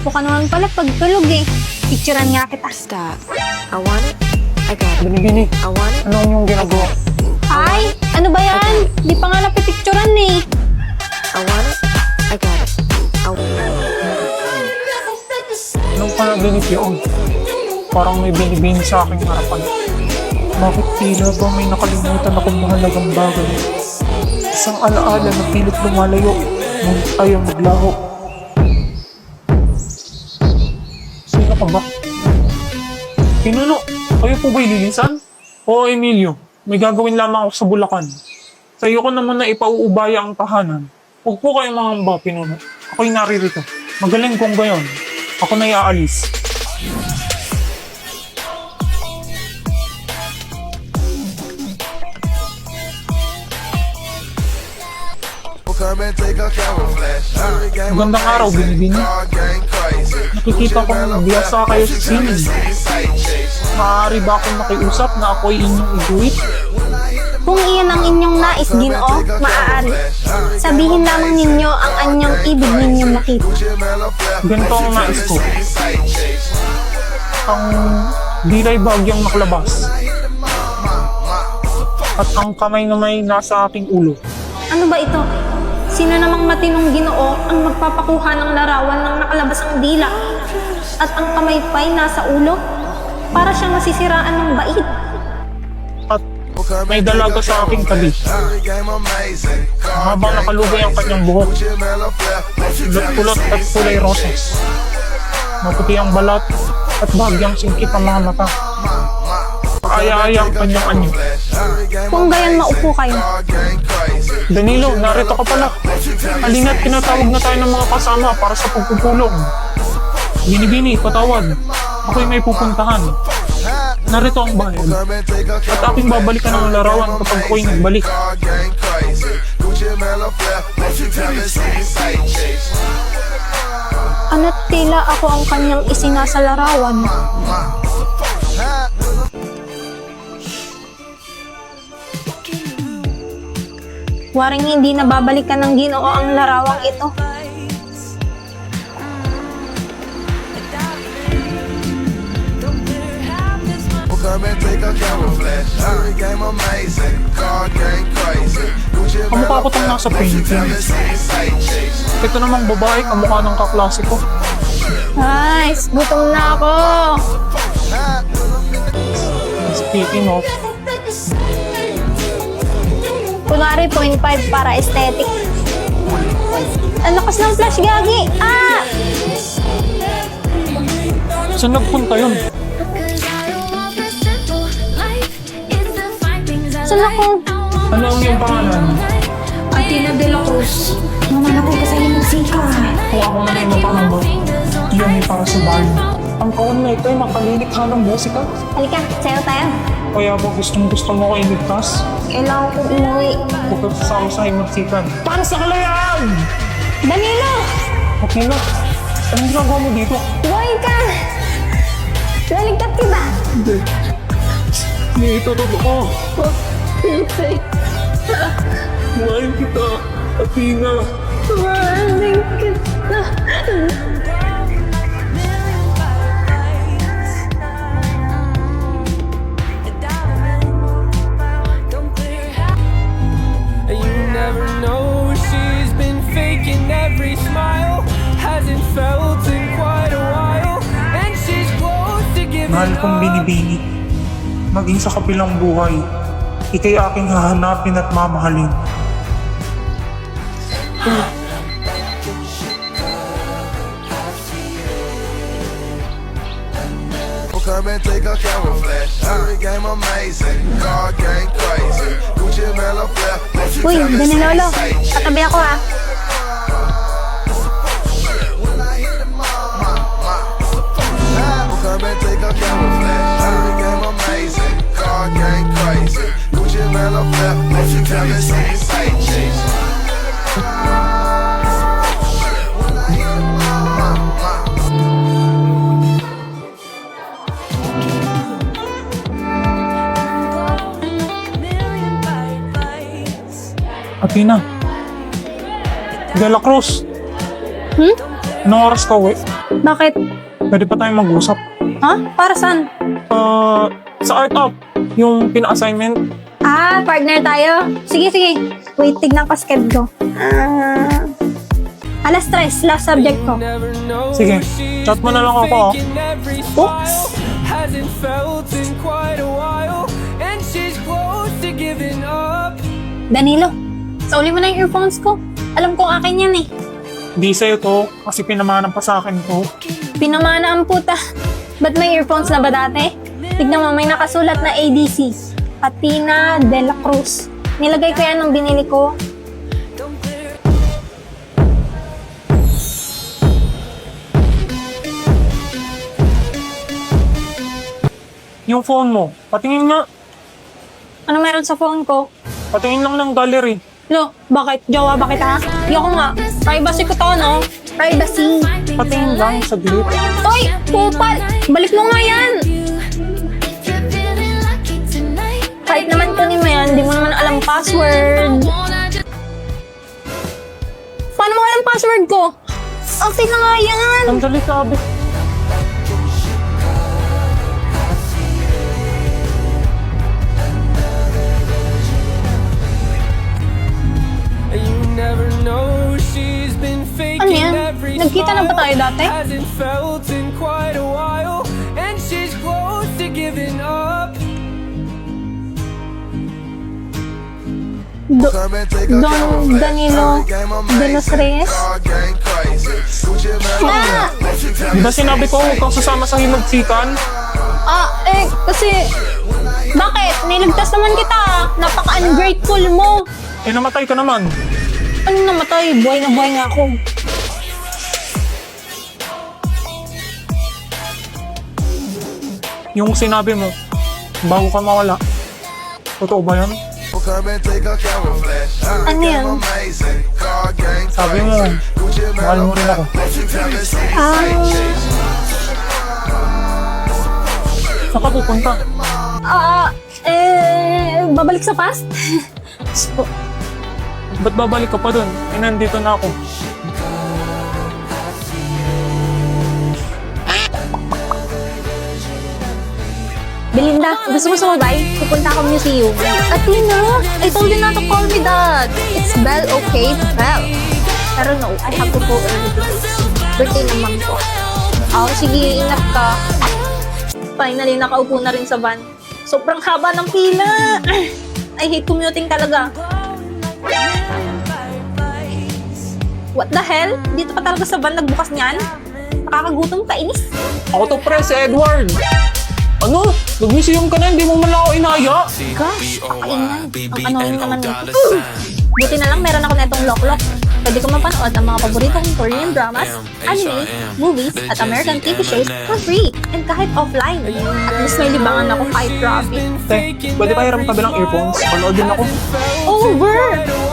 Gwapo ka naman pala pag tulog eh. Picturean nga kita. Stop. I want it. I got it. Binibini, I want it. anong yung ginagawa? Ay, ano ba yan? Di pa nga napipicturean eh. I want it. I got it. Anong panaginip yun? Parang may binibini sa aking harapan. Bakit tila ba may nakalimutan akong mahalagang bagay? Isang alaala na pilit lumalayo, ngunit ayaw maglaho. Sino ka ba? Pinuno, kayo po ba'y lilisan? Oo, Emilio, may gagawin lamang ako sa Bulacan. Sa iyo ko naman na ipauubaya ang tahanan. Huwag po kayong mangamba, Pinuno. Ako'y naririto. Magaling kong gayon. Ako na'y aalis. Magandang araw, Binibini. Nakikita kong biyasa kayo sa sining. Maaari ba akong makiusap na ako'y inyong iguhit? Kung iyan ang inyong nais, Ginoo, maaari. Sabihin lamang ninyo ang anyong ibig ninyong makita. Ganito ang nais ko. Ang dilay bagyang naklabas. At ang kamay na may nasa aking ulo. Ano ba ito? Sino namang matinong Ginoo ang magpapakuha ng larawan ng nakalabas ang dila at ang kamay pa'y nasa ulo? Para siyang nasisiraan ng bait. At may dalaga sa aking tabi. Habang nakalugay ang kanyang buhok. Kulot at kulay rosas. Maputi ang balat at bagyang singkit ang mga mata. Paaya-aya ang kanyang anyo. Kung gayon maupo kayo. Danilo, narito ka pala. Halina't pinatawag na tayo ng mga kasama para sa pagpupulong. Binibini, patawad. Ako'y may pupuntahan. Narito ang bayan. At aking babalikan ang larawan kapag ako'y nagbalik. Ano't tila ako ang kanyang isinasa larawan. Waring hindi na babalikan ng Ginoo ang larawang ito. Kamukha ko itong nasa painting. Ito namang babae, kamukha ng kaklase ko. Guys, gutom na ako. Speaking of, Kunwari, 0.5 para aesthetic. Ang lakas ng flash, gagi! Ah! saan nagpunta yun? Saan ako? Ano ang iyong pangalan? Athena de la Cruz. Mamanapay ka sa iyong musika. Kung ako na may mapangamba, yun ay para sa bayan. Ang kawan na ito ay makalilikha ng musika. Halika, sayo tayo. Kaya ba gusto mo ko iligtas? Kailangan kong umuwi. Huwag ka sasama sa himagsikan. Para sa kalayaan! Danilo! Okay na. Anong ginagawa mo dito? Buhay ka! Laligtas ka ba? Hindi. Hindi ito totoo. Buhayin kita, Athena. Mahaling kita. You never know, she's been faking every smile. Hasn't felt in quite a while. And she's close to giving Mahal kong Binibini. Maging sa kapilang buhay, ika'y aking hahanapin at mamahalin. Come and take a camera flash. Every game amazing, car game crazy. Gucci Mela flap. Uy, Danilolo. Katabi ako ha. Come and take a camera flash. Every game amazing, car game crazy. Gucci Mela flap. Come and see sight chase. Athena. De la Cruz. Hmm? Anong oras ka uwi? Bakit? Pwede pa tayong mag-usap. Ha? Para saan? Sa art up, yung pina-assignment. Ah, partner tayo. Sige, sige. Wait, tignan ko schedule ko. Alas 3, last subject ko. Sige, chat mo na lang ako. Oops. Hasn't felt in quite a while, and she's close to giving up. Danilo, sauli mo na yung earphones ko. Alam kong akin yan eh. Di sa'yo to, kasi pinamanan pa sa akin to. Pinamana ang puta. Ba't may earphones na ba dati? Tignan mo, may nakasulat na ADC. Atina de la Cruz. Nilagay ko yan nung binili ko. Yung phone mo, patingin nga. Ano meron sa phone ko? Patingin lang ng gallery. Lo, bakit? Jowa ba kita? Yoko nga. Privacy ko to, no? Privacy. Patingin lang, saglit. Hoy! Pupal! Balik mo nga yan! Kahit naman kunin mo yan, di mo naman alam password. Paano mo alam password ko? Okay na nga yan! Sandali, sabi. You never know, she's been faking Ano yan? every Nagkita na ba tayo smile. dati? Hasn't felt in quite a while, and she's close to giving up. Come and take a Don camera Danilo flash. Game de los amazing. Reyes? Card game crazy. Gucci man, Ah! Di ba sinabi ko huwag kang sasama sa hinagsikan? Kasi... Bakit? Niligtas naman kita. Napaka-ungrateful mo. Eh, namatay ka naman. Ano namatay? Buhay na buhay nga ako. Yung sinabi mo, bago ka mawala. Totoo ba yan? come and take a camera flash. Ano yan? Game amazing. Card game Sabi mo, Gucci mahal mo rin ako. Saan ka pupunta? Babalik sa past? So, Ba't babalik ka pa dun? Eh, nandito na ako. Belinda, gusto mo sumabay? Pupunta akong museum. Athena, I told you not to call me that. It's Belle, okay? Belle. Pero no, I have to go early because birthday ng mom ko. Sige, ingat ka. Finally, nakaupo na rin sa van. Sobrang haba ng pila. I hate commuting talaga. What the hell? Dito pa talaga sa van nagbukas niyan? Nakakagutom, kainis. Ako to, pre, si Edward. Ano? Nag-museum ka na, hindi mo man lang ako inaya. Gosh, kakaingay. Ang annoying naman nito. Buti na lang meron ako na itong lock-lock. Pwede ko mapanood ang mga paboritong Korean dramas, anime, movies, at American TV shows for free. And kahit offline. At least may libangan ako kahit traffic. Te, pwede pa hiram tabi ng earphones? Panood din ako. Over!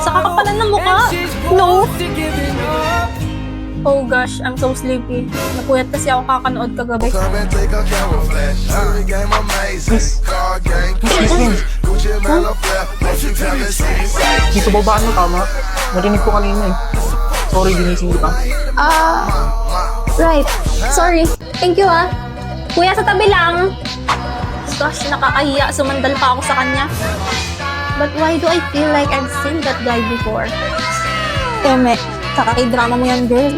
Sa kakapalan ng mukha. No! Oh gosh, I'm so sleepy. Napuyat kasi ako kakanood kagabi. Come and take a camera flash. Game amazing. Card game Excuse me, Gucci man dito ba ba ano tama? Narinig ko kanina eh. Sorry, ginising kita. Right. Sorry. Thank you Kuya, sa tabi lang. Gosh, nakakahiya. Sumandal pa ako sa kanya. But why do I feel like I've seen that guy before? Teme, kakaki-drama mo yan, girl.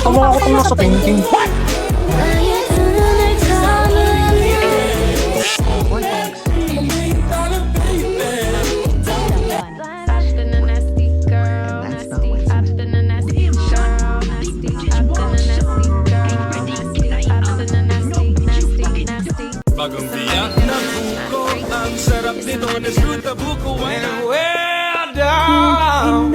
Tama ako tama sa painting. Bagong biyak na buko, ang sarap nito na fruta buko. And we're down.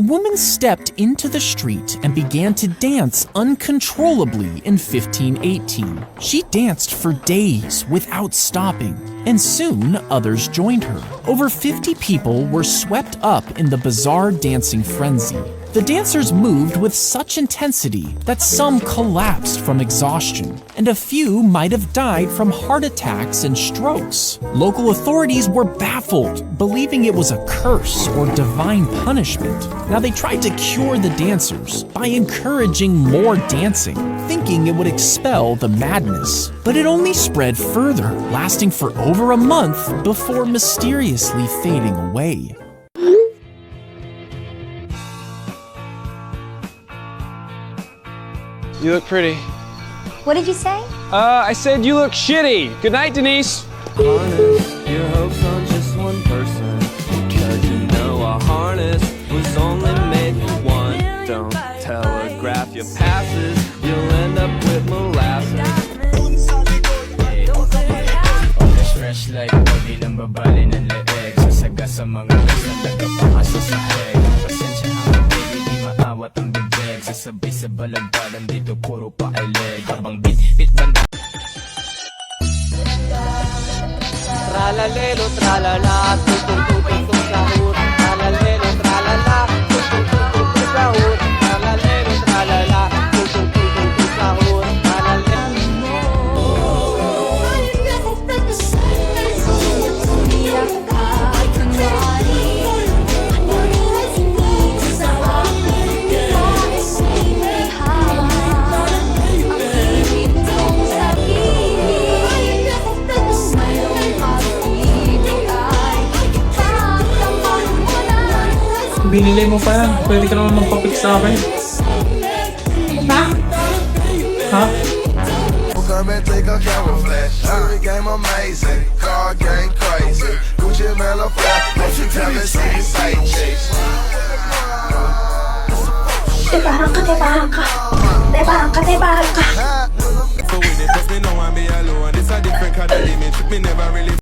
A woman stepped into the street and began to dance uncontrollably in 1518. She danced for days without stopping, and soon others joined her. Over 50 people were swept up in the bizarre dancing frenzy. The dancers moved with such intensity that some collapsed from exhaustion, and a few might have died from heart attacks and strokes. Local authorities were baffled, believing it was a curse or divine punishment. Now they tried to cure the dancers by encouraging more dancing, thinking it would expel the madness. But it only spread further, lasting for over a month before mysteriously fading away. You look pretty. What did you say? I said you look shitty. Good night, Denise. Harness your hopes on just one person, because you know a harness was only made for one. Don't telegraph your passes, you'll end up with molasses. Fresh like body ng babali ng leeg. Sasaga sa mga gasa nagkapakasa sa head. Pasensya na baby, di maawat ang bibig. Sasabay sa balagbalan dito puro pailig. Habang bit-bit banda. Tralalelo, tralala, tutong-tutong sahur. Tralalelo, tralala, tutong-tutong sahur. Tralalelo, tralala, tutong-tutong sahur. Binili mo pa yan. Pwede ka naman magpapik sa akin. Ha? Come and take a camera flash. Jewelry game amazing, car game crazy. Gucci man a flat, don't you tell me see sight chase. Tebahan ka. So when they test me now and be alone, it's a different kind of image. Me never really